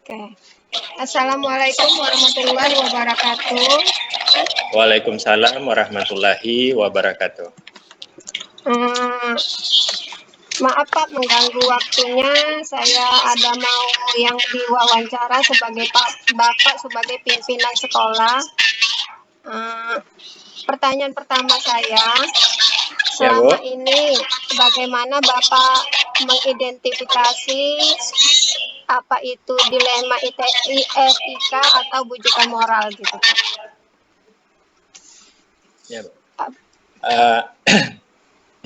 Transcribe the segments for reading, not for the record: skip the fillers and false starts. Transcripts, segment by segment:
Oke. Assalamualaikum warahmatullahi wabarakatuh. Waalaikumsalam warahmatullahi wabarakatuh. Hmm, maaf Pak mengganggu waktunya. Saya ada mau yang diwawancara sebagai Bapak sebagai pimpinan sekolah. Pertanyaan pertama saya, selama ini bagaimana Bapak mengidentifikasi apa itu dilema etika atau bujukan moral gitu Pak? Ya, Bu.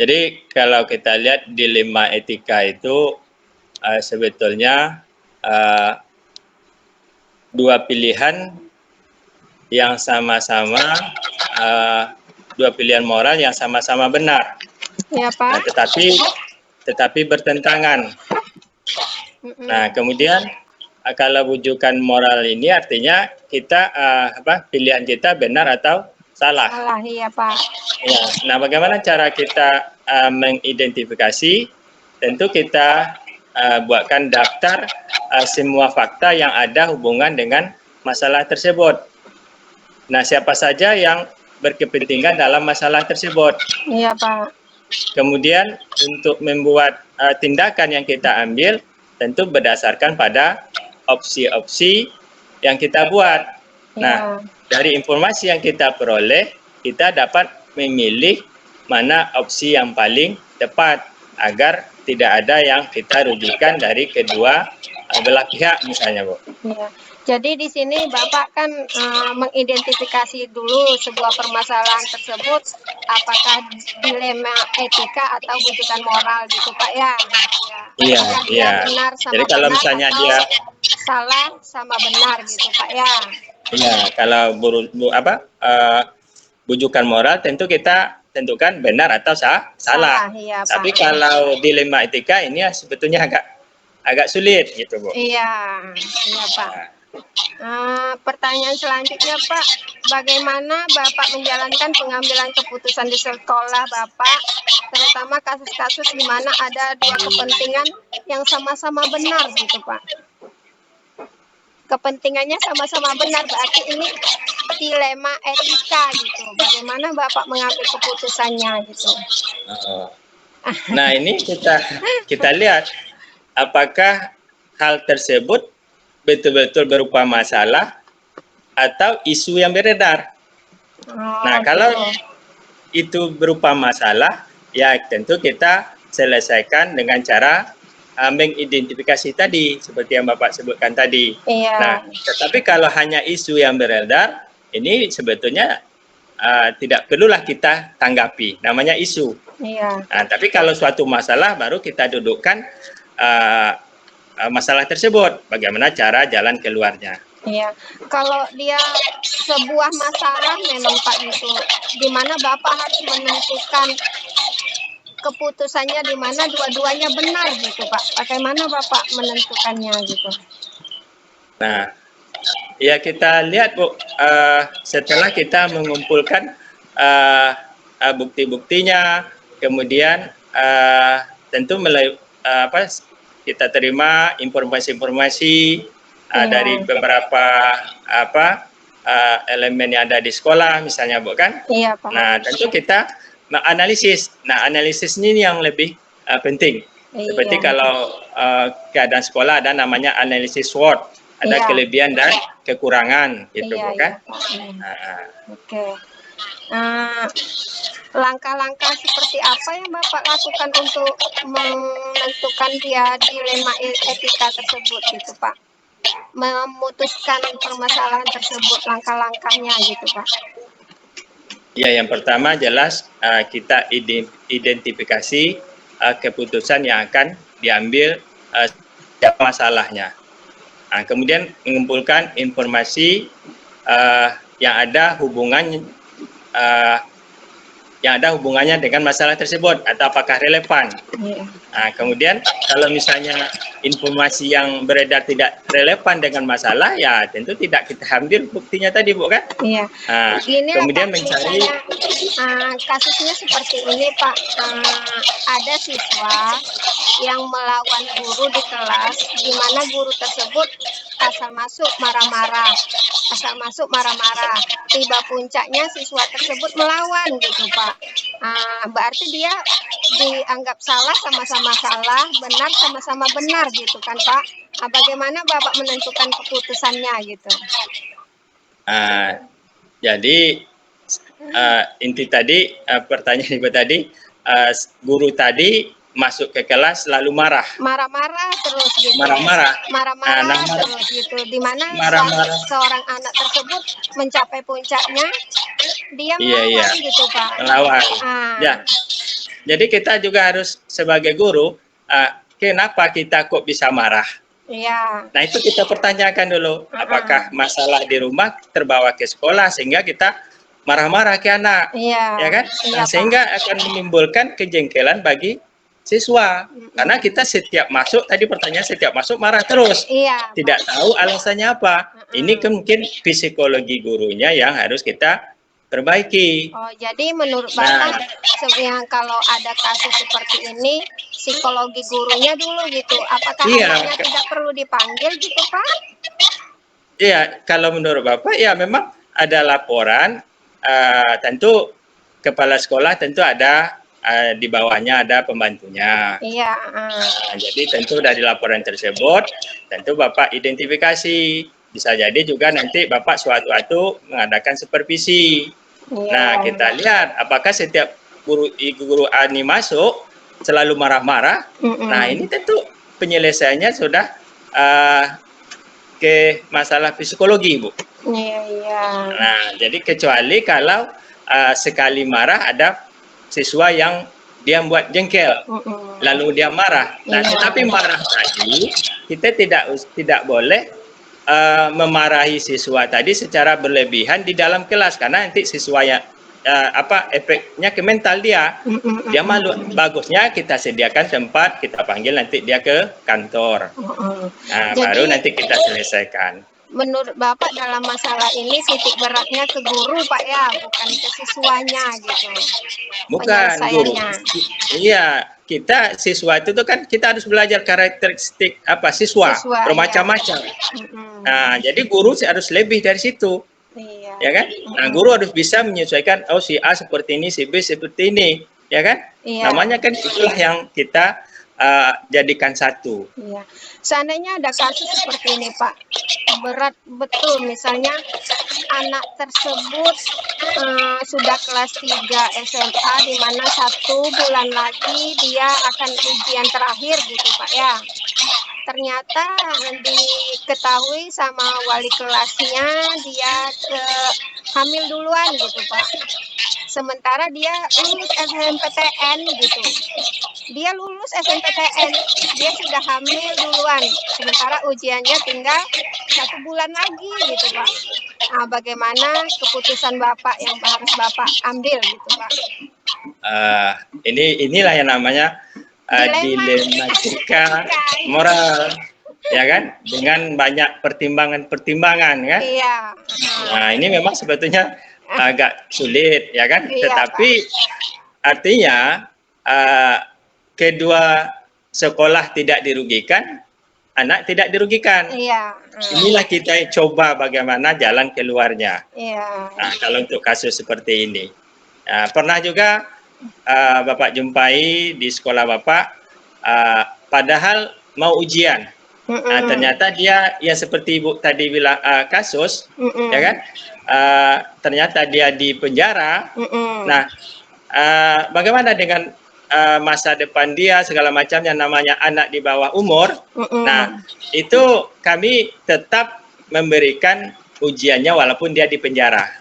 Jadi kalau kita lihat dilema etika itu sebetulnya dua pilihan yang sama-sama dua pilihan moral yang sama-sama benar. Ya Pak. Nah, tetapi bertentangan. Nah, kemudian kalau bujukan moral ini artinya kita pilihan kita benar atau salah. Salah, iya Pak. Ya. Nah, bagaimana cara kita mengidentifikasi? Tentu kita buatkan daftar semua fakta yang ada hubungan dengan masalah tersebut. Nah, siapa saja yang berkepentingan dalam masalah tersebut? Iya Pak. Kemudian untuk membuat tindakan yang kita ambil tentu berdasarkan pada opsi-opsi yang kita buat. Nah, dari informasi yang kita peroleh, kita dapat memilih mana opsi yang paling tepat agar tidak ada yang kita rugikan dari kedua belah pihak misalnya, Bu. Iya. Jadi di sini Bapak kan mengidentifikasi dulu sebuah permasalahan tersebut apakah dilema etika atau bujukan moral gitu Pak ya. Iya, iya. Benar sama jadi kalau benar misalnya atau dia salah sama benar gitu Pak ya. Iya, kalau bujukan moral tentu kita tentukan benar atau salah. Iya, Tapi Pak. kalau dilema etika ini sebetulnya agak sulit gitu, Bu. Iya, iya Pak. Pertanyaan selanjutnya Pak, bagaimana Bapak menjalankan pengambilan keputusan di sekolah Bapak, terutama kasus-kasus di mana ada dua kepentingan yang sama-sama benar gitu Pak? Kepentingannya sama-sama benar, berarti ini dilema etika gitu. Bagaimana Bapak mengambil keputusannya gitu? Nah, ini kita lihat apakah hal tersebut betul-betul berupa masalah atau isu yang beredar. Nah, kalau itu berupa masalah, ya tentu kita selesaikan dengan cara mengidentifikasi tadi, seperti yang Bapak sebutkan tadi. Iya. Nah, tetapi kalau hanya isu yang beredar, ini sebetulnya tidak perlulah kita tanggapi, namanya isu. Iya. Nah, tapi kalau suatu masalah baru kita dudukkan masalah tersebut, bagaimana cara jalan keluarnya. Iya, kalau dia sebuah masalah memang Pak itu, di mana Bapak harus menentukan keputusannya di mana dua-duanya benar gitu Pak. Bagaimana Bapak menentukannya gitu? Nah, ya kita lihat Bu, setelah kita mengumpulkan bukti-buktinya, kemudian tentu kita terima informasi-informasi dari beberapa elemen yang ada di sekolah misalnya Bu kan. Iya Pak. Nah, tentu kita analisis. Nah, analisis ini yang lebih penting. Seperti kalau keadaan sekolah ada namanya analisis SWOT, ada kelebihan dan kekurangan gitu Bu kan. Oke. Langkah-langkah seperti apa yang Bapak lakukan untuk menentukan dia dilema etika tersebut gitu Pak? Memutuskan permasalahan tersebut, langkah-langkahnya gitu Pak. Ya, yang pertama jelas kita identifikasi keputusan yang akan diambil masalahnya. Nah, kemudian mengumpulkan informasi yang ada hubungannya dengan masalah tersebut atau apakah relevan. Nah, kemudian kalau misalnya informasi yang beredar tidak relevan dengan masalah, ya tentu tidak kita ambil buktinya tadi Bu kan. Iya. Nah, kemudian mencari kasusnya seperti ini Pak, ada siswa yang melawan guru di kelas, di mana guru tersebut asal masuk marah-marah, tiba puncaknya siswa tersebut melawan gitu Pak. Berarti dia dianggap salah sama-sama salah, benar sama-sama benar gitu kan Pak. Bagaimana Bapak menentukan keputusannya gitu? Jadi inti tadi pertanyaan Ibu tadi, guru tadi masuk ke kelas lalu marah-marah terus gitu, marah-marah terus gitu, dimana seorang anak tersebut mencapai puncaknya dia melawan gitu Pak. Ya, jadi kita juga harus sebagai guru, kenapa kita kok bisa marah? Iya. Nah itu kita pertanyakan dulu, apakah masalah di rumah terbawa ke sekolah sehingga kita marah-marah ke anak, ya kan? Nah, sehingga akan menimbulkan kejengkelan bagi siswa, karena kita setiap masuk, tadi pertanyaan setiap masuk marah terus, tidak tahu alasannya apa. Ini mungkin psikologi gurunya yang harus kita perbaiki. Oh, jadi menurut Bapak yang kalau ada kasus seperti ini, psikologi gurunya dulu gitu, apakah anaknya tidak perlu dipanggil gitu Pak? Iya, kalau menurut Bapak ya memang ada laporan, tentu kepala sekolah tentu ada di bawahnya ada pembantunya. Iya. Jadi tentu dari laporan tersebut, tentu Bapak identifikasi. Bisa jadi juga nanti Bapak suatu-suatu mengadakan supervisi. Nah, kita lihat apakah setiap guru ini masuk selalu marah-marah. Nah, ini tentu penyelesaiannya sudah ke masalah psikologi, Bu. Nah, jadi kecuali kalau sekali marah ada siswa yang dia buat jengkel, lalu dia marah. Nah, tetapi marah tadi kita tidak boleh memarahi siswa tadi secara berlebihan di dalam kelas, karena nanti siswa yang efeknya ke mental dia. Dia malu. Bagusnya kita sediakan tempat, kita panggil nanti dia ke kantor. Nah, jadi, baru nanti kita selesaikan. Menurut Bapak dalam masalah ini titik beratnya ke guru Pak ya, bukan ke siswanya gitu. Bukan guru. Iya, kita siswa itu tuh kan kita harus belajar karakteristik siswa bermacam-macam. Nah, jadi guru harus lebih dari situ. Ya kan? Nah, guru harus bisa menyesuaikan, oh si A seperti ini, si B seperti ini, ya kan? Namanya kan itulah yang kita jadikan satu. Seandainya ada kasus seperti ini Pak, berat betul, misalnya anak tersebut sudah kelas 3 SMA, di mana 1 bulan lagi dia akan ujian terakhir gitu Pak ya. Ternyata diketahui sama wali kelasnya dia hamil duluan gitu Pak. Sementara dia lulus SNMPTN gitu. Dia lulus SNMPTN, dia sudah hamil duluan. Sementara ujiannya tinggal 1 bulan lagi gitu Pak. Nah, bagaimana keputusan Bapak yang harus Bapak ambil gitu Pak? Inilah yang namanya dilematika moral, ya kan? Dengan banyak pertimbangan-pertimbangan kan? Iya. Nah, ini memang sebetulnya agak sulit, ya kan? Tetapi artinya kedua sekolah tidak dirugikan, anak tidak dirugikan. Inilah kita coba bagaimana jalan keluarnya. Nah, kalau untuk kasus seperti ini, pernah juga Bapak jumpai di sekolah Bapak, padahal mau ujian. Nah, ternyata dia yang seperti Ibu tadi bilang kasus, ya kan? Ternyata dia di penjara. Nah, bagaimana dengan masa depan dia segala macam yang namanya anak di bawah umur? Nah, itu kami tetap memberikan ujiannya walaupun dia di penjara.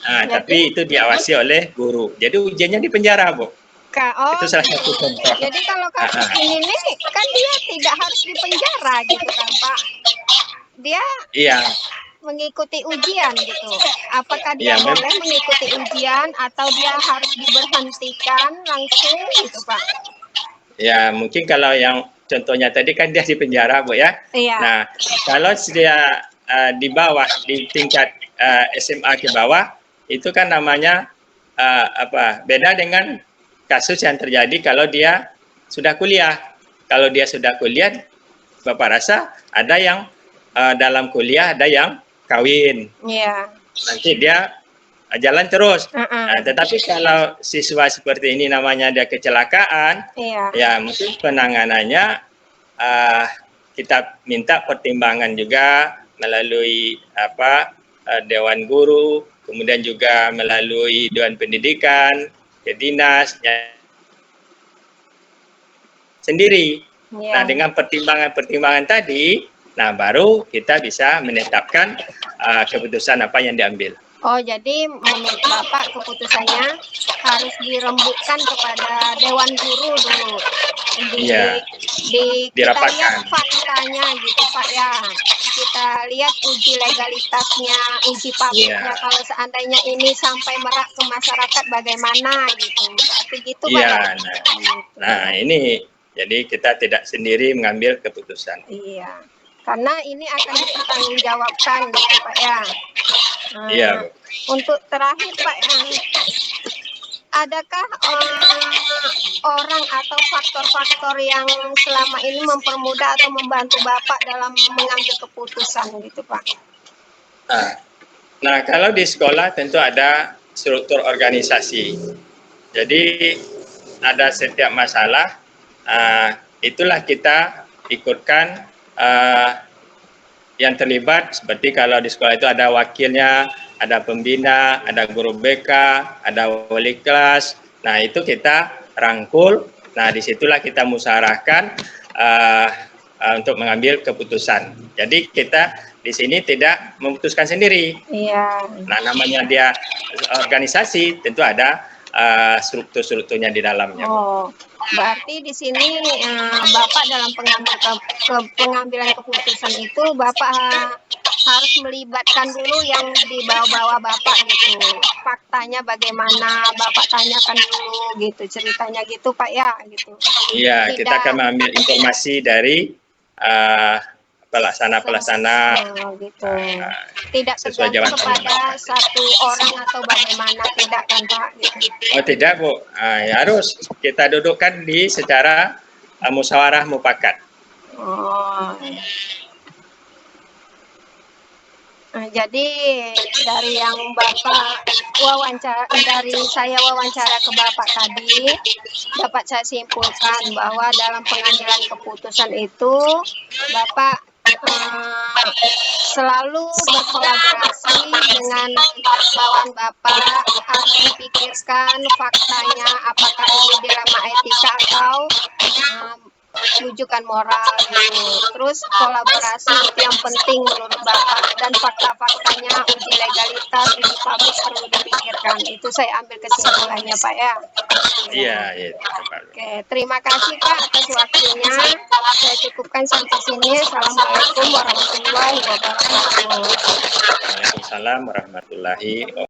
Nah, tapi itu diawasi oleh guru. Jadi ujiannya di penjara, Bu. Itu salah satu contoh. Jadi kalau kasus ini nih, kan dia tidak harus di penjara gitu kan, Pak? Dia mengikuti ujian gitu. Apakah dia boleh mengikuti ujian atau dia harus diberhentikan langsung gitu, Pak? Ya, mungkin kalau yang contohnya tadi kan dia di penjara, Bu ya. Nah, kalau dia di bawah, di tingkat SMA ke bawah, itu kan namanya beda dengan kasus yang terjadi kalau dia sudah kuliah. Kalau dia sudah kuliah, Bapak rasa ada yang dalam kuliah ada yang kawin, Iya. nanti dia jalan terus. Heeh. Nah, tetapi kalau siswa seperti ini namanya dia kecelakaan, Iya. ya mungkin penanganannya kita minta pertimbangan juga melalui Dewan Guru, kemudian juga melalui Dewan Pendidikan, ke dinas sendiri. Iya. Nah, dengan pertimbangan-pertimbangan tadi, nah baru kita bisa menetapkan keputusan apa yang diambil. Oh, jadi menurut Bapak keputusannya harus dirembukkan kepada Dewan Guru dulu. Iya, Kita dirapatkan. lihat faktanya gitu Pak ya. Kita lihat uji legalitasnya, uji pabriknya. Iya. Kalau seandainya ini sampai merak ke masyarakat bagaimana gitu. Berarti gitu Pak Iya, ya. nah ini jadi kita tidak sendiri mengambil keputusan. Iya. Karena ini akan dipertanggungjawabkan gitu Pak ya. Iya, Bu. Untuk terakhir Pak ya, adakah orang atau faktor-faktor yang selama ini mempermudah atau membantu Bapak dalam mengambil keputusan gitu Pak? Nah, kalau di sekolah tentu ada struktur organisasi. Jadi ada setiap masalah, itulah kita ikutkan yang terlibat, seperti kalau di sekolah itu ada wakilnya, ada pembina, ada guru BK, ada wali kelas. Nah, itu kita rangkul. Nah, disitulah kita musyawarahkan untuk mengambil keputusan. Jadi kita di sini tidak memutuskan sendiri. Iya. Nah, namanya dia organisasi, tentu ada struktur-strukturnya di dalamnya. Oh, berarti di sini Bapak dalam pengambilan keputusan itu Bapak harus melibatkan dulu yang di bawah-bawah Bapak gitu. Faktanya bagaimana, Bapak tanyakan dulu gitu, ceritanya gitu Pak ya gitu. Iya, kita akan mengambil informasi dari pelaksana-pelaksana gitu. Tidak sesuai tergantung jabatan. kepada satu orang atau bagaimana, tidak kan Pak gitu. Oh tidak Bu, ya harus kita dudukkan di secara musyawarah mufakat. Oh. Nah, jadi dari yang Bapak dari saya wawancara ke Bapak tadi, dapat saya simpulkan bahwa dalam pengambilan keputusan itu Bapak selalu berkolaborasi dengan kawan Bapak, harus dipikirkan faktanya apakah ini dilema etika atau rujukan moral gitu. Terus kolaborasi itu yang penting menurut Bapak, dan fakta-faktanya, uji legalitas, uji pabrik perlu dipikirkan. Itu saya ambil kesimpulannya Pak ya. Iya, iya. Oke, terima kasih Pak atas waktunya. Saya cukupkan sampai sini. Assalamualaikum warahmatullahi wabarakatuh. Waalaikumsalam warahmatullahi wabarakatuh.